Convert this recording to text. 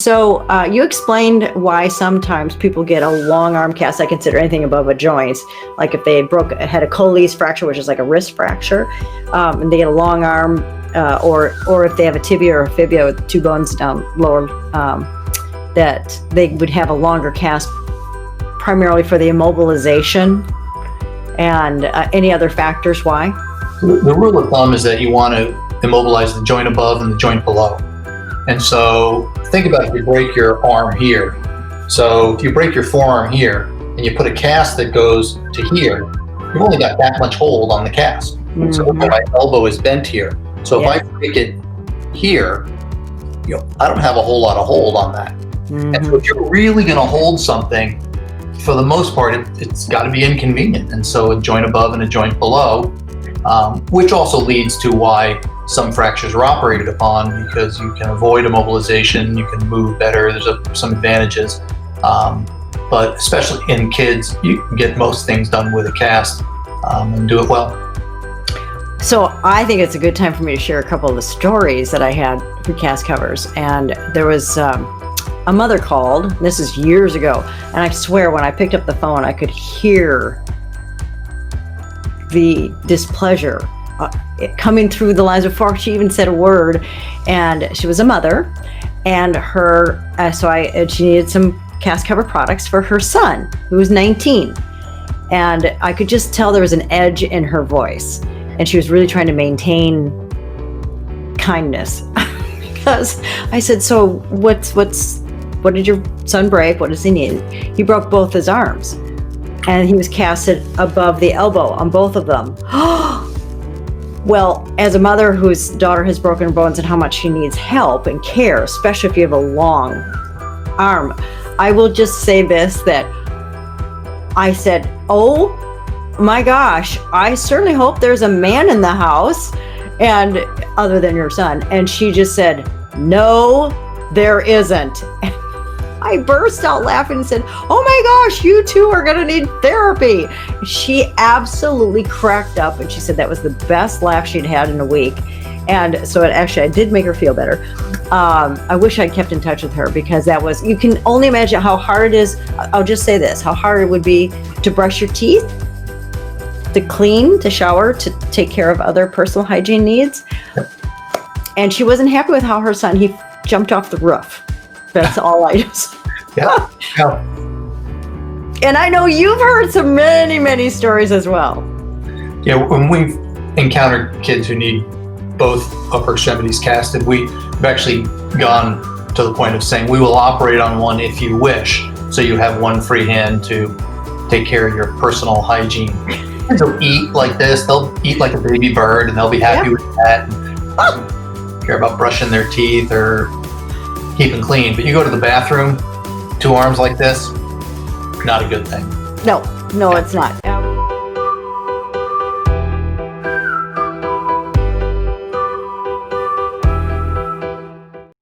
So you explained why sometimes people get a long arm cast. I consider anything above a joint, like if they had a Colles fracture, which is like a wrist fracture, and they get a long arm, or if they have a tibia or a fibia with two bones down lower, that they would have a longer cast, primarily for the immobilization, and any other factors why? The rule of thumb is that you want to immobilize the joint above and the joint below. And so think about if you break your arm here. So if you break your forearm here and you put a cast that goes to here, you've only got that much hold on the cast. Mm-hmm. So my elbow is bent here. So if I break it here, I don't have a whole lot of hold on that. Mm-hmm. And so if you're really going to hold something, for the most part, it's got to be inconvenient. And so a joint above and a joint below, which also leads to why some fractures are operated upon, because you can avoid immobilization, you can move better, there's some advantages. But especially in kids, you can get most things done with a cast and do it well. So I think it's a good time for me to share a couple of the stories that I had for CastCoverz. And there was a mother called, this is years ago, and I swear when I picked up the phone, I could hear the displeasure coming through the lines before she even said a word. And she was a mother, and she needed some CastCover products for her son, who was 19. And I could just tell there was an edge in her voice, and she was really trying to maintain kindness. Because I said, so what did your son break? What does he need? He broke both his arms, and he was casted above the elbow on both of them. Well, as a mother whose daughter has broken bones and how much she needs help and care, especially if you have a long arm, I will just say this, that I said, oh my gosh, I certainly hope there's a man in the house, and other than your son. And she just said, no, there isn't. I burst out laughing and said, oh my gosh, you two are gonna need therapy. She absolutely cracked up, and she said that was the best laugh she'd had in a week. And so I did make her feel better. I wish I'd kept in touch with her, because you can only imagine how hard it is. I'll just say this, how hard it would be to brush your teeth, to clean, to shower, to take care of other personal hygiene needs. And she wasn't happy with how her son, he jumped off the roof. That's all I just. Yeah. And I know you've heard so many, many stories as well. Yeah, when we've encountered kids who need both upper extremities casted, we've actually gone to the point of saying we will operate on one if you wish, so you have one free hand to take care of your personal hygiene. Kids will eat like this, they'll eat like a baby bird, and they'll be happy with that, and care about brushing their teeth or keeping clean. But you go to the bathroom, two arms like this, not a good thing. No, it's not.